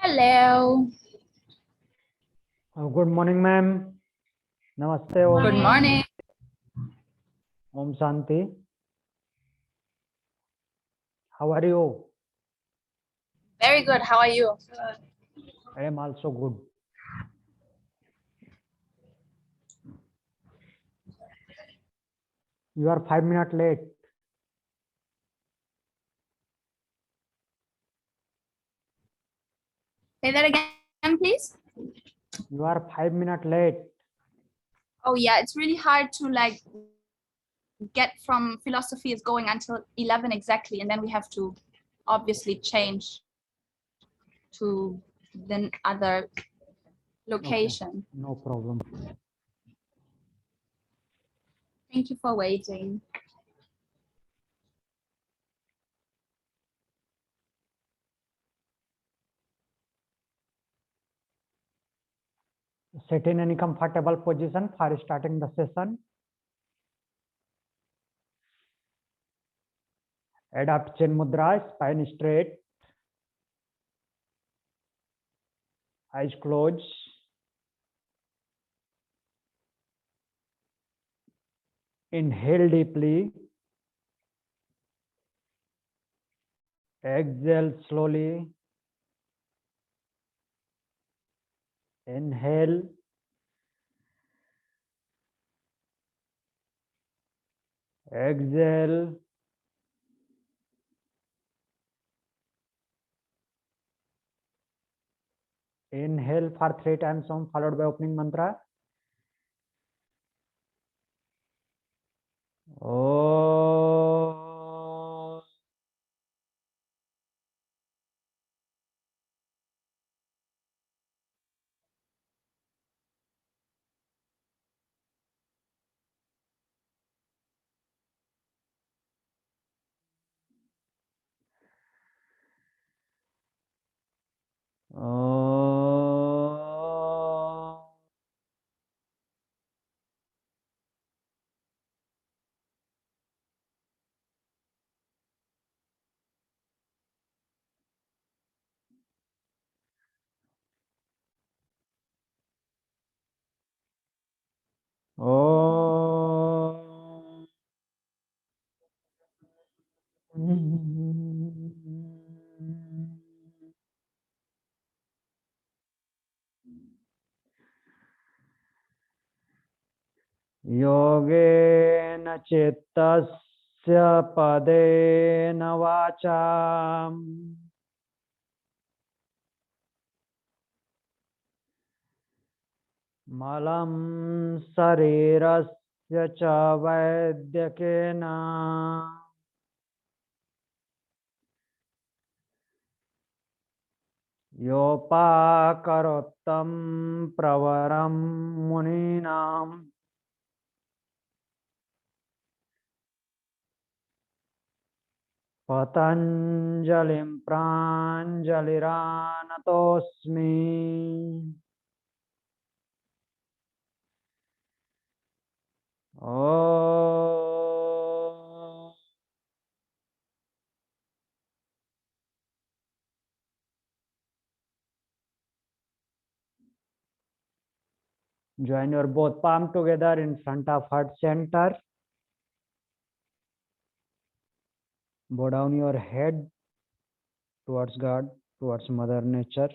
Hello. Good morning, ma'am. Namaste. Good morning. Om Shanti. How are you? Very good. How are you? I am also good. You are 5 minutes late. Say that again, please. You are 5 minutes late. Oh yeah, it's really hard to get from philosophy is going until 11 exactly, and then we have to obviously change to the other location. Okay. No problem. Thank you for waiting. Sit in any comfortable position for starting the session. Adopt chin mudra, spine straight. Eyes closed. Inhale deeply. Exhale slowly. Inhale. Exhale. Inhale for 3 times followed by opening mantra. Oh. Oh. योगेन चित्तस्य पदेन वाचाम् मलं शरीरस्य च वैद्यकेन योपाकरोत्तं प्रवरं मुनीनाम् पतञ्जलिं प्राञ्जलिरानतोऽस्मि Oh. Join your both palm together in front of heart center. Bow down your head towards God, towards Mother Nature.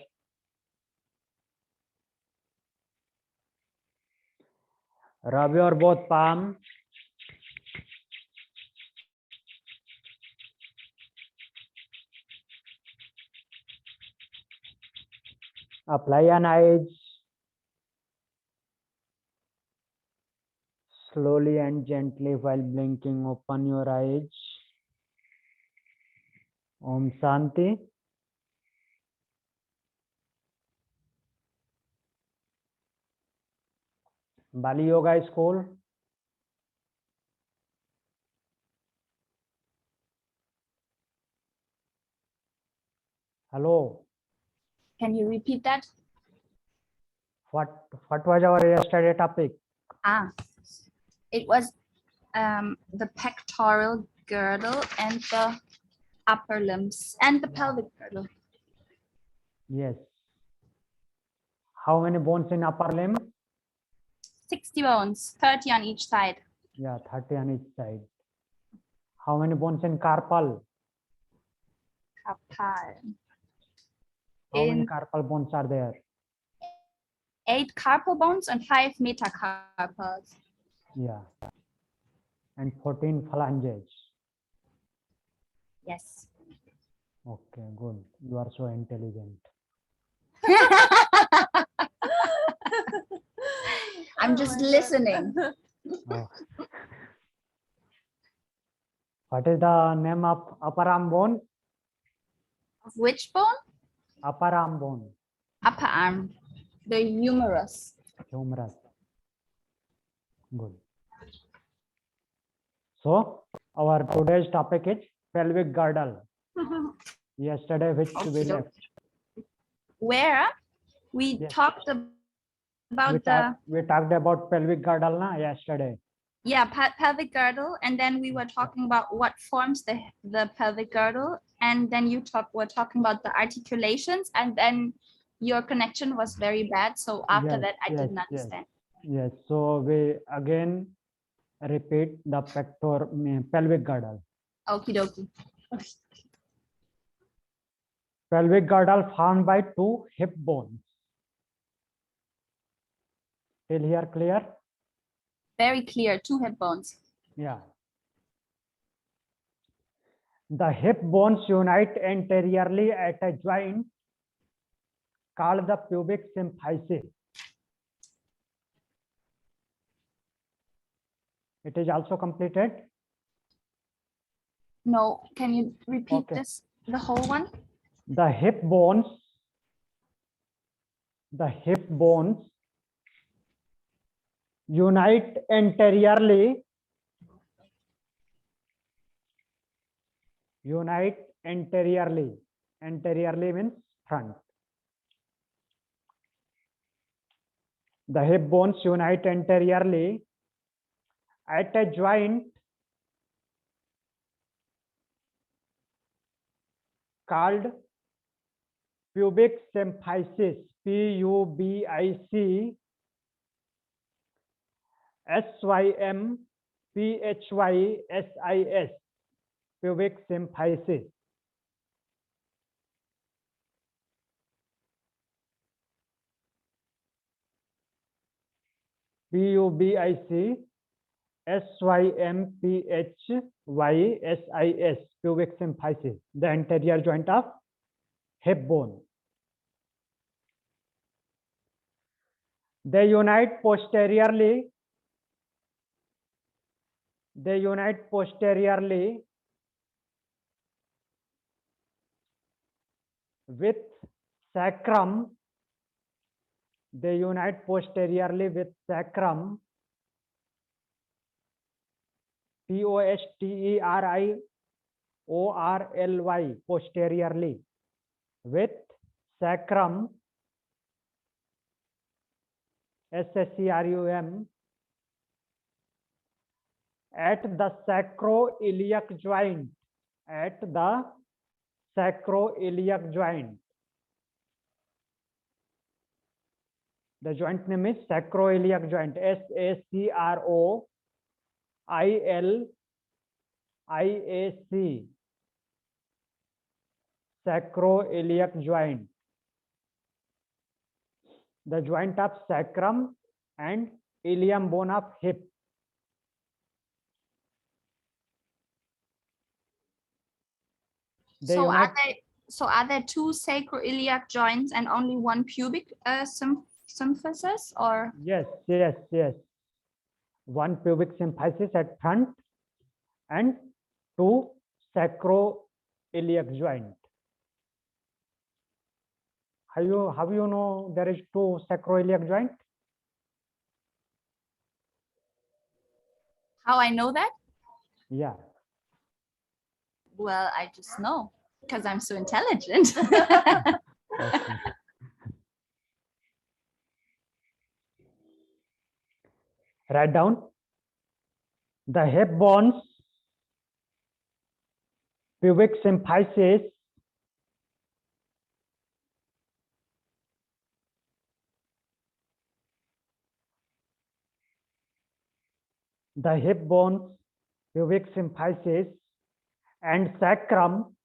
Rub your both palm. Apply an eyes. Slowly and gently while blinking, open your eyes. Om Shanti. Bali Yoga School. Hello. Can you repeat that? What was our yesterday topic? It was the pectoral girdle and the upper limbs and the pelvic girdle. Yes. How many bones in upper limb? 60 bones, 30 on each side. Yeah, 30 on each side. How many bones in carpal? Carpal. How many In carpal bones are there? 8 carpal bones and 5 metacarpals. Yeah. And 14 phalanges. Yes. Okay, good. You are so intelligent. I'm just listening. Oh. What is the name of upper arm bone? Of which bone? Upper arm bone. Upper arm. The humerus. Humerus. Good. So, our today's topic is pelvic girdle. Yesterday, which we Okey-doke. left. Where we Yes. talked about We talked about pelvic girdle na yesterday. pelvic girdle, and then we were talking about what forms the pelvic girdle, and then were talking about the articulations, and then your connection was very bad. So after Yes, that, I didn't yes. understand. Yes. So we again repeat the pelvic girdle. Okie dokie. Pelvic girdle formed by two hip bones. Till here clear? Very clear. 2 hip bones. Yeah. The hip bones unite anteriorly at a joint called the pubic symphysis. It is also completed. No, can you repeat Okay. this? The whole one? The hip bones unite anteriorly. Anteriorly means front. The hip bones unite anteriorly at a joint called pubic symphysis. PUBIC SYMPHYSIS. Pubic symphysis. PUBIC SYMPHYSIS. Pubic symphysis. The anterior joint of hip bone. They unite posteriorly. With sacrum. They unite posteriorly with sacrum. POSTERIORLY. Posteriorly. With sacrum. SSCRUM. At the sacroiliac joint. At the sacroiliac joint. The joint name is sacroiliac joint. SACROILIAC. Sacroiliac joint. The joint of sacrum and ilium bone of hip. So are there 2 sacroiliac joints and only 1 pubic symphysis, or? Yes. One pubic symphysis at front and 2 sacroiliac joint. How you know there is 2 sacroiliac joint? How I know that? Yeah. Well, I just know because I'm so intelligent. Okay. Write down. The hip bones, pubic symphysis, the hip bones, pubic symphysis, and sacrum.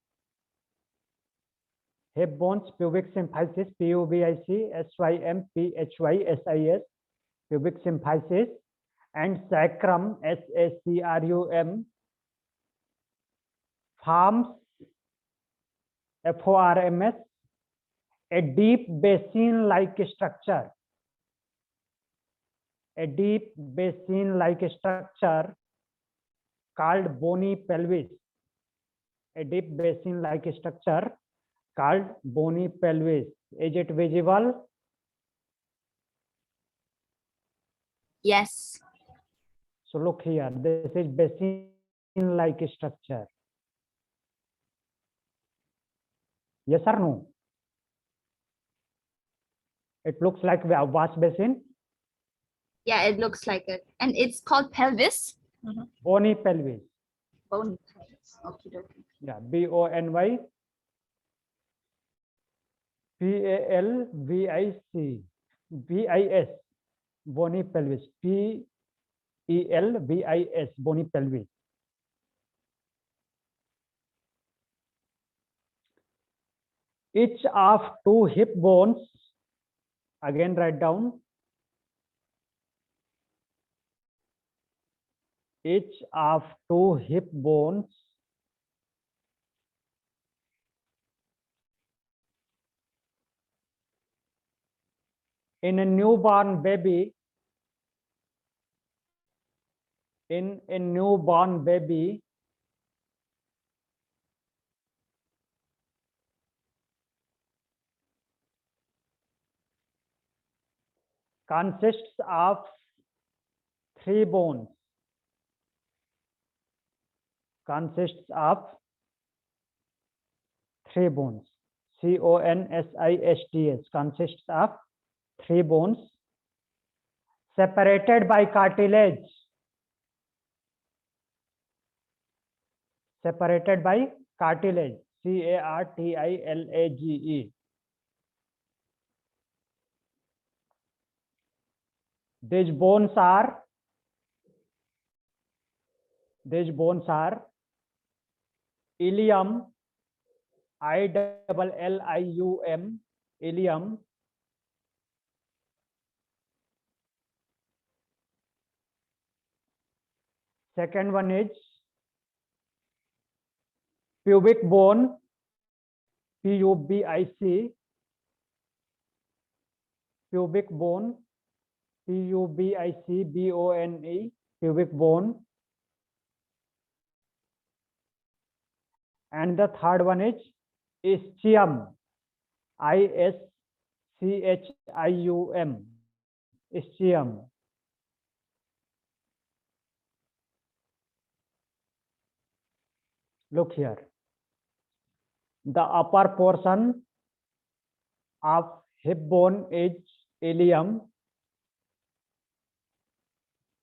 Hip bones, pubic symphysis, PUBIC, pubic symphysis, and sacrum, SACRUM, forms FORMS, a deep basin-like structure. A deep basin-like structure called bony pelvis. A deep basin-like structure called bony pelvis. Is it visible? Yes. So look here, this is basin-like structure. Yes or no? It looks like a wash basin. Yeah, it looks like it. And it's called pelvis? Bony pelvis. Bony pelvis. Okay, okay. Yeah, BONY PALVIC BIS, bony pelvis. PELVIS, bony pelvis. Each of two hip bones, again write down, each of two hip bones in a newborn baby, consists of three bones. Consists of three bones. CONSISTS, consists of three bones separated by cartilage. Separated by cartilage. CARTILAGE. These bones are ilium, ILLIUM, ilium, second one is pubic bone, PUBIC, pubic bone, PUBIC, BONE, pubic bone. And the third one is ischium, ISCHIUM, ischium. Look here. The upper portion of hip bone is ilium.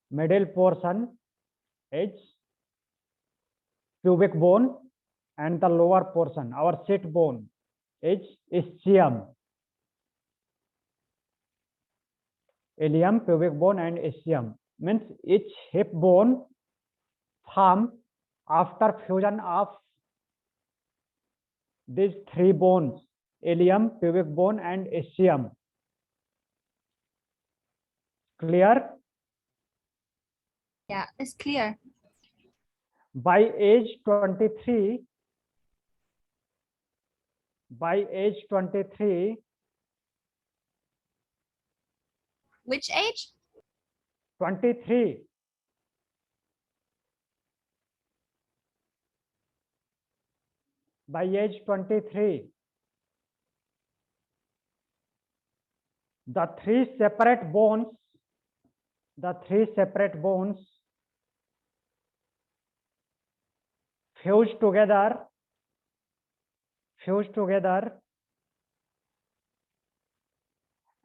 Middle portion is pubic bone, and the lower portion, our sit bone, is ischium. Ilium, pubic bone, and ischium. Means each hip bone formed after fusion of these three bones, ilium, pubic bone, and ischium. Clear? Yeah, it's clear. By age 23, Which age? 23. By age 23, the three separate bones fuse together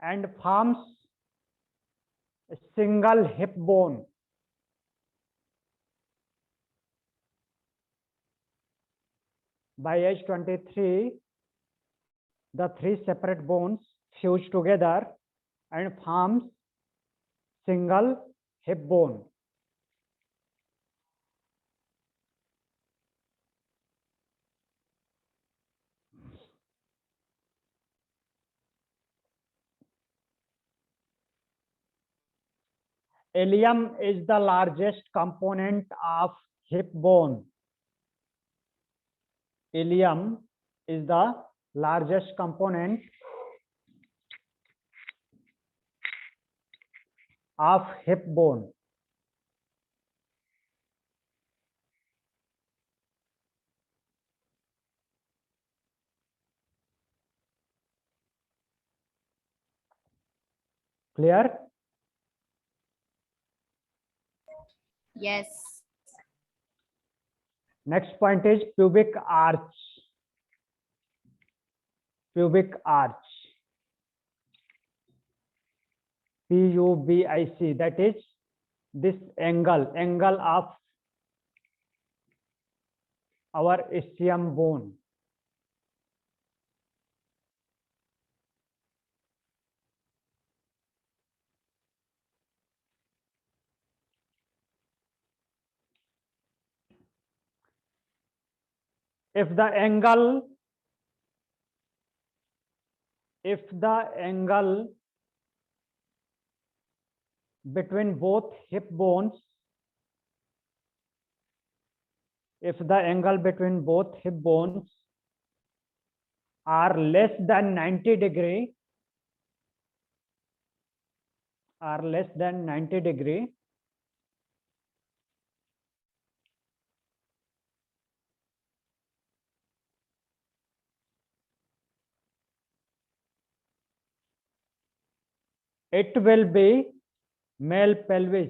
and forms a single hip bone. By age 23, the three separate bones fuse together and forms single hip bone. ilium is the largest component of hip bone. Ilium is the largest component of hip bone. Clear? Yes. Next point is pubic arch. Pubic arch. PUBIC. That is this angle of our ischium bone. If the angle between both hip bones, are less than 90 degree, it will be male pelvis.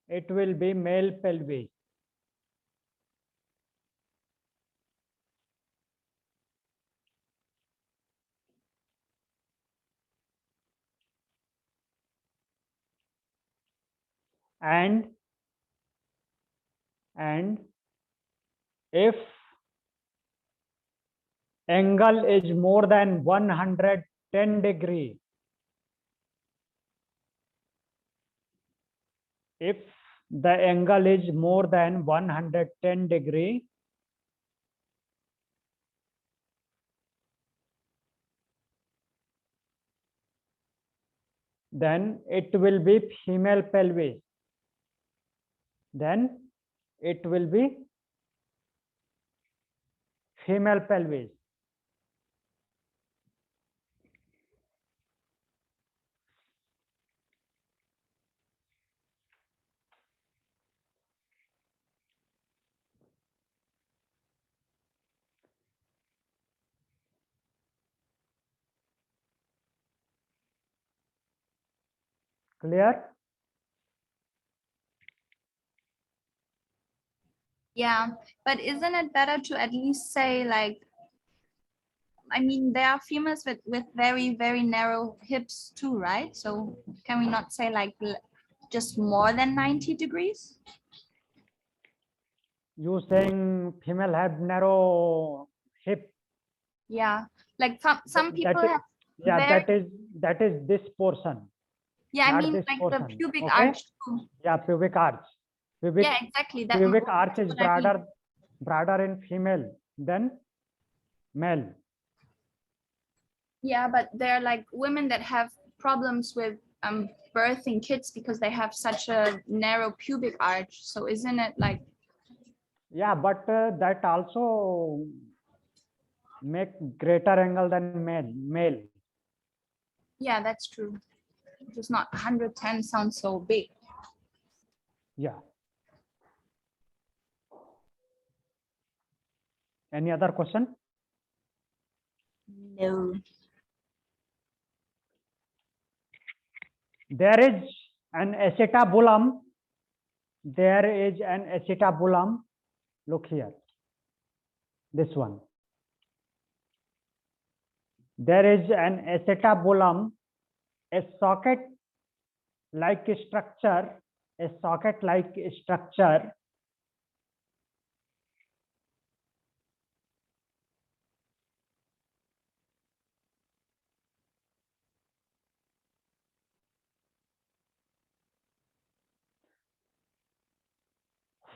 It will be male pelvis. And if angle is more than 110 degree, if the angle is more than 110 degree, then it will be female pelvis. Then it will be female pelvis. Clear? Yeah, but isn't it better to at least say like, I mean, there are females with very, very narrow hips too, right? So can we not say like just more than 90 degrees? You saying female have narrow hip? Yeah, like some people That is, have yeah, very, that is this portion. yeah, I not mean this like portion. the pubic Okay? arch too. Yeah, pubic arch. Yeah, exactly. Pubic arch That's is what I mean. broader in female than male. Yeah, but there are like women that have problems with birthing kids because they have such a narrow pubic arch. So isn't it like, Yeah, but that also make greater angle than male. yeah, that's true. Just not 110 sounds so big. Yeah. Any other question? No. There is an acetabulum. There is an acetabulum. Look here. This one. There is an acetabulum, a socket-like structure,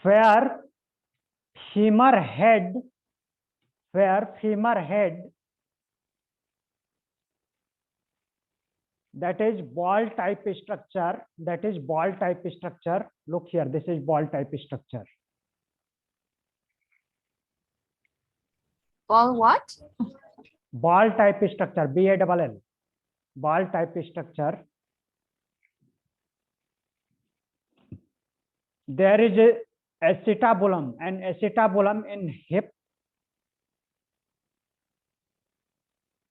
where femur head that is ball type structure. That is ball type structure. Look here, this is ball type structure. Ball what? Ball type structure, BALL. Ball type structure. There is a acetabulum and acetabulum in hip,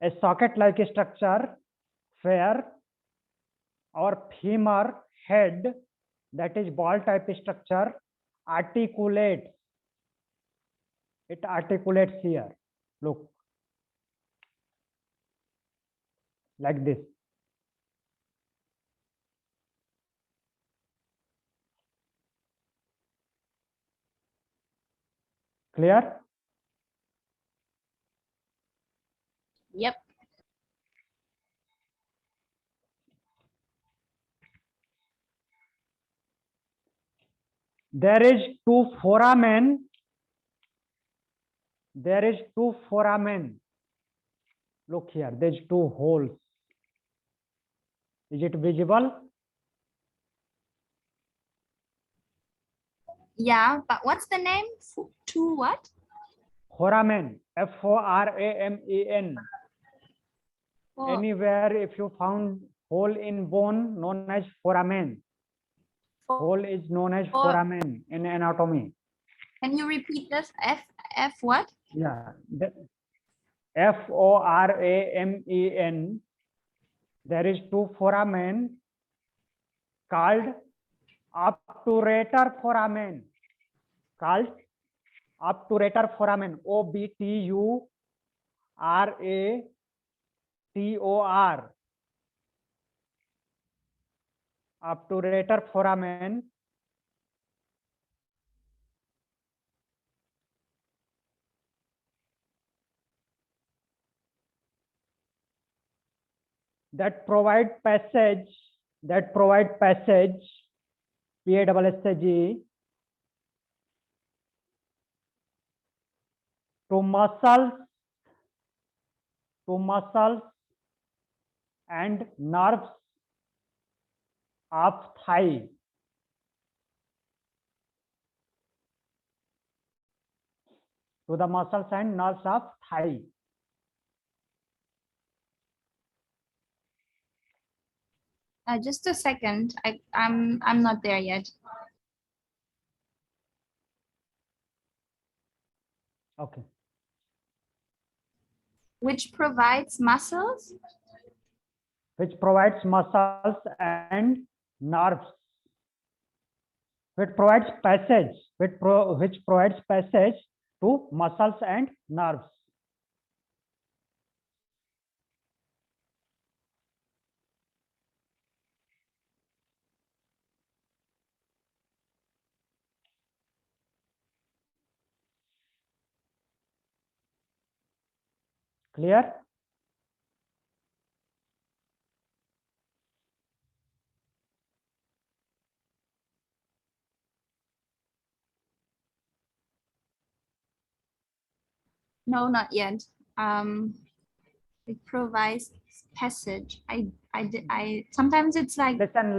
a socket-like structure where our femur head, that is ball type structure, articulates. It articulates here. Look, like this. Clear? Yep. There is two foramen. There is two foramen. Look here, there's two holes. Is it visible? Yeah, but what's the name? Two what? Foramen, FORAMEN. Oh, Anywhere if you found hole in bone known as foramen. Hole is known as foramen in anatomy. can you repeat this? F what? Yeah, FORAMEN. There is two foramen called obturator foramen. Called obturator foramen. OBTURATOR. Obturator foramen. That provide passage. PASSAG to muscles and nerves of thigh. To the muscles and nerves of thigh. Just a second. I'm not there yet. Okay. Which provides muscles? Which provides muscles and nerves. Which provides passage. Which provides passage to muscles and nerves. Clear? No, not yet. It provides passage. I sometimes it's like. Listen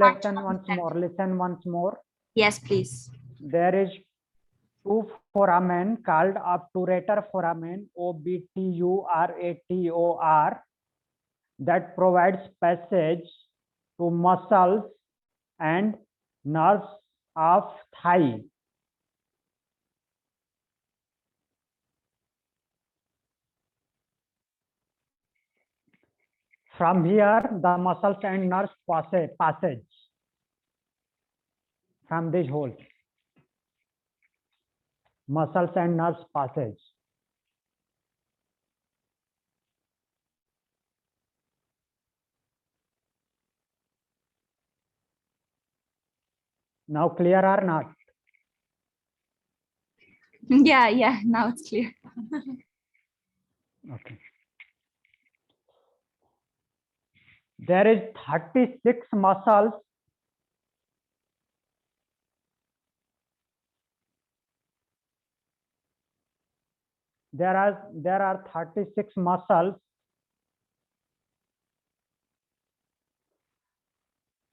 once more. Yes, please. There is two foramen called obturator foramen, OBTURATOR, that provides passage to muscles and nerves of thigh. From here, the muscles and nerves passage from this hole. Muscles and nerves passage. Now clear or not? Yeah, now it's clear. Okay. There is 36 muscles. There are 36 muscles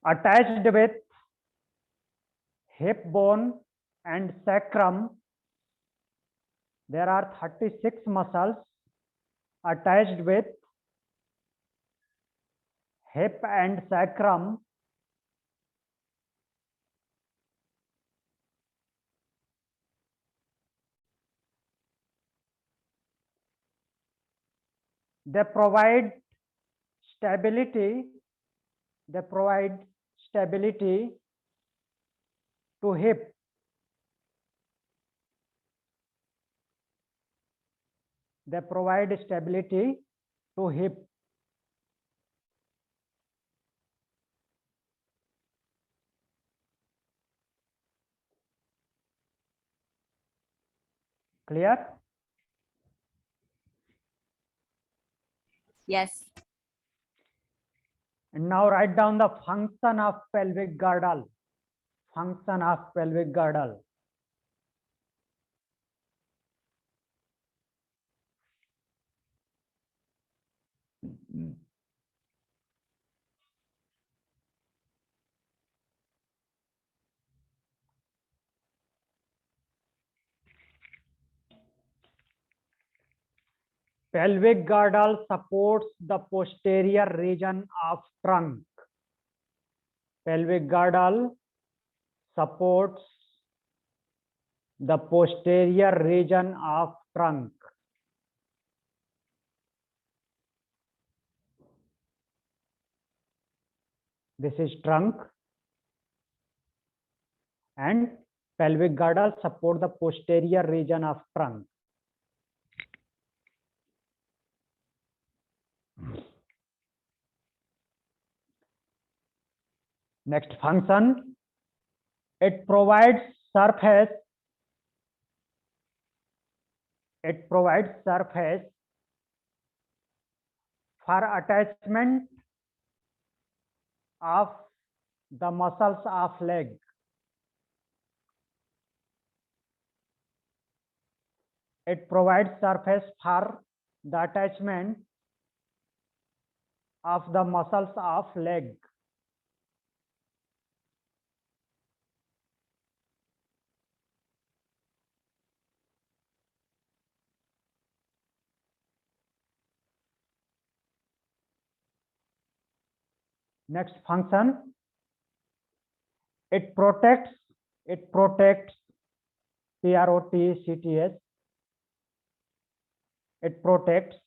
attached with hip bone and sacrum. There are 36 muscles attached with hip and sacrum. They provide stability. They provide stability to hip. They provide stability to hip. Clear? Yes. And now write down the function of pelvic girdle. Function of pelvic girdle. Pelvic girdle supports the posterior region of trunk. Pelvic girdle supports the posterior region of trunk. This is trunk, and pelvic girdle support the posterior region of trunk. Next function, it provides surface. It provides surface for attachment of the muscles of leg. It provides surface for the attachment of the muscles of leg. Next function, it protects PROTCTS. It protects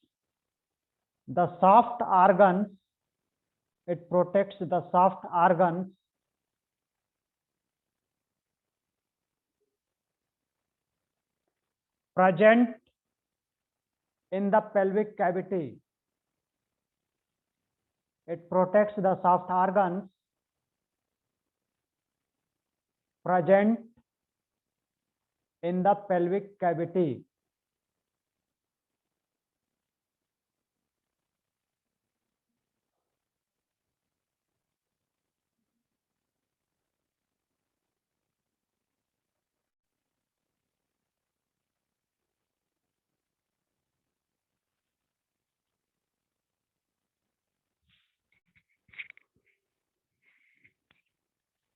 the soft organs. It protects the soft organs present in the pelvic cavity. It protects the soft organs present in the pelvic cavity.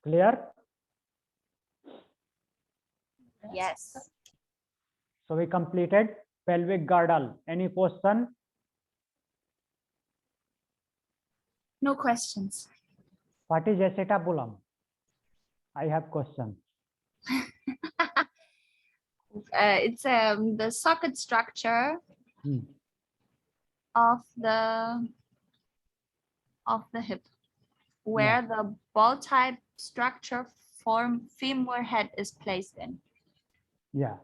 Clear? Yes. So we completed pelvic girdle. Any question? No questions. What is acetabulum? I have question. It's the socket structure of the hip, where the ball type structure femur head is placed in. Yeah.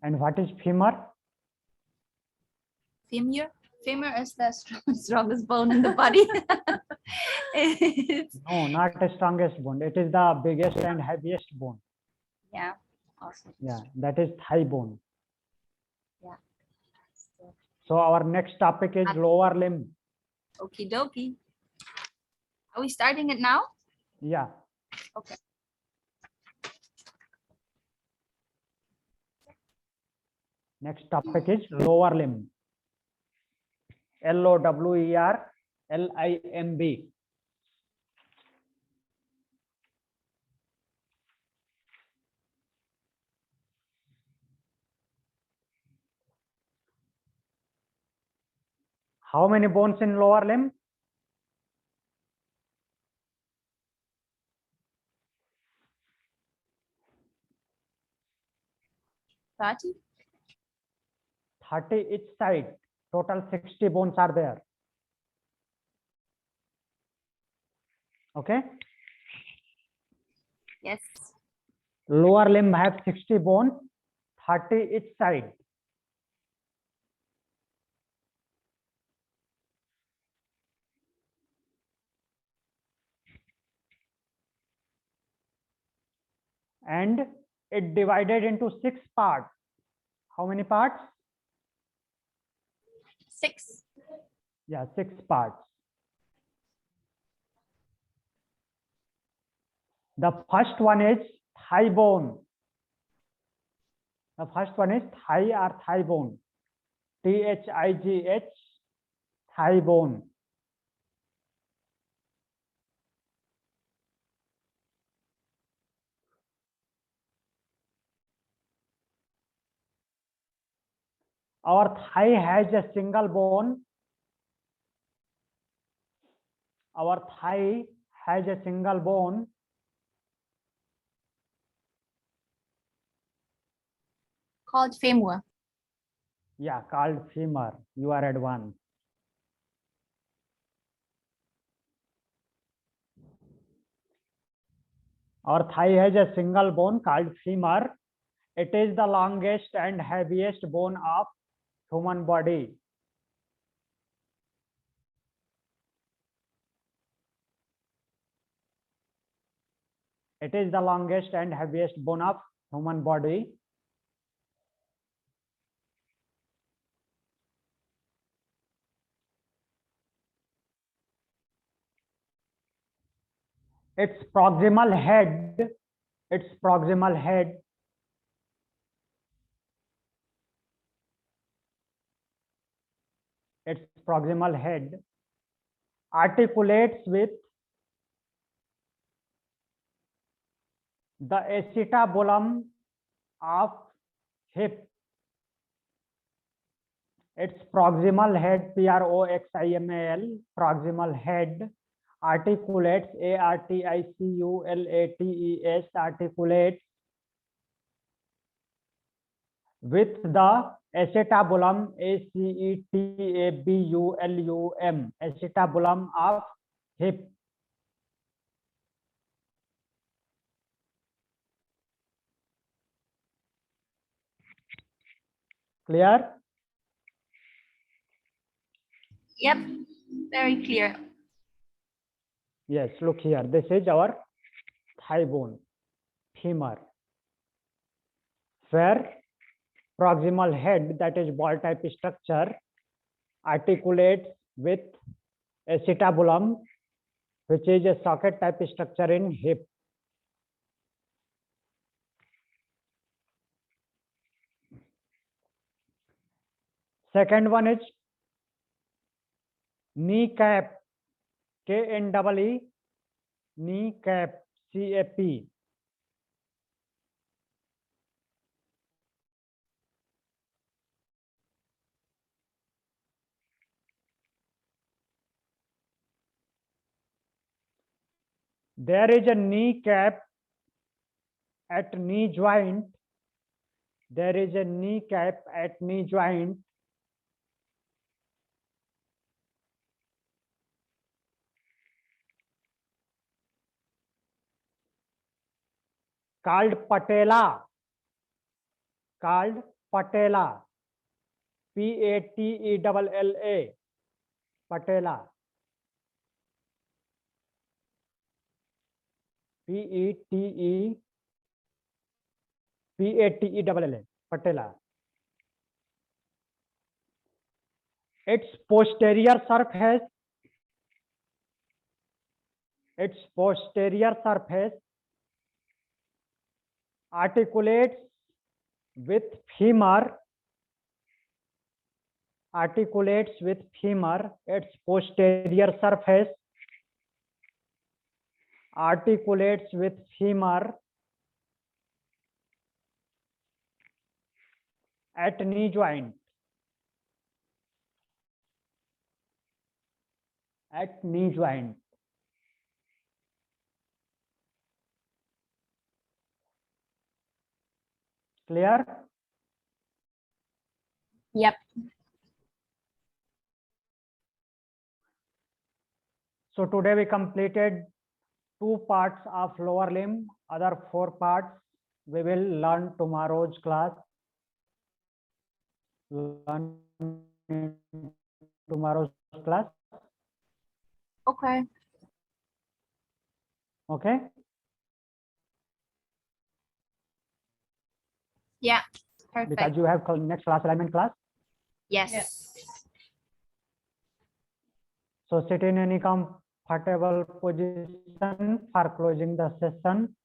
And what is femur? Femur is the strongest bone in the body. No, not the strongest bone. It is the biggest and heaviest bone. Yeah. Awesome. Yeah, that is thigh bone. Yeah. So our next topic is lower limb. Okie dokie. Are we starting it now? Yeah. Okay. Next topic is lower limb. LOWER LIMB. How many bones in lower limb? 30. 30 each side. Total 60 bones are there. Okay. Yes. Lower limb have 60 bones, 30 each side. And it divided into 6 parts. How many parts? 6. Yeah, 6 parts. The first one is thigh bone. The first one is thigh or thigh bone. THIGH, thigh bone. Our thigh has a single bone. Our thigh has a single bone. Called femur. Yeah, called femur. You are advanced. Our thigh has a single bone called femur. It is the longest and heaviest bone of human body. It is the longest and heaviest bone of human body. Its proximal head, its proximal head articulates with the acetabulum of hip. Its proximal head, proximal, proximal head articulates, articulates, articulates with the acetabulum, acetabulum, acetabulum of hip. Clear? Yep. Very clear. Yes, look here. This is our thigh bone, femur, where proximal head, that is ball type structure, articulates with acetabulum, which is a socket type structure in hip. Second one is kneecap, KNEE, kneecap, CAP. There is a kneecap at knee joint. There is a kneecap at knee joint. Called patella. Called patella. PATELLA. Patella. PATELLA. Patella. Its posterior surface articulates with femur. Its posterior surface articulates with femur at knee joint. at knee joint. Clear? Yep. So today we completed 2 parts of lower limb. Other 4 parts we will learn tomorrow's class. Learn in tomorrow's class. Okay. Okay. Yeah. Perfect. Because you have next class alignment class. Yes. So sit in any comfortable position for closing the session.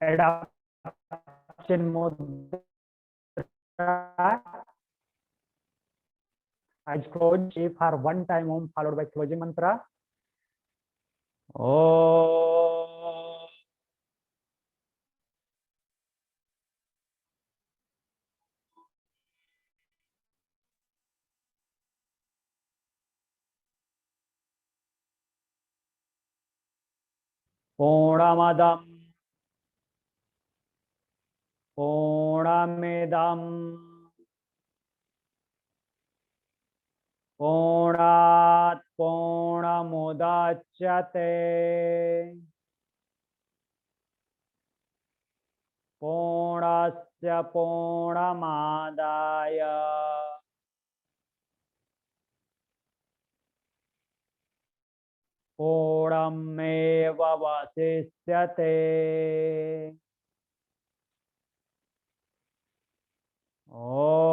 Adaptation mudra. Eyes closed. Say for 1 time Om followed by closing mantra. Oh. Purnamadam Purnamidam Purnat Purnamudachyate Purnasya Purnamadaya Purnameva Vasishyate. Oh.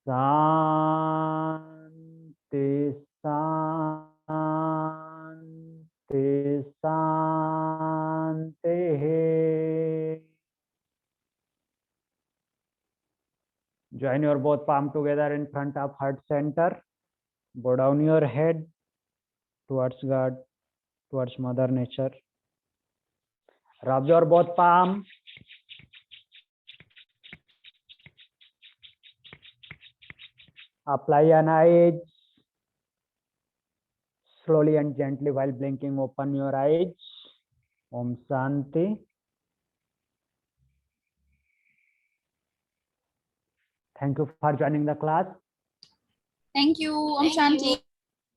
Shanti, Shanti, Shanti. Join your both palm together in front of heart center. Bow down your head towards God, towards Mother Nature. Rub your both palm. Apply an eyes. Slowly and gently while blinking, open your eyes. Om Shanti. Thank you for joining the class. Thank you. Om Shanti.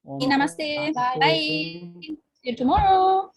Om Namaste. Shanti. Bye. See you tomorrow.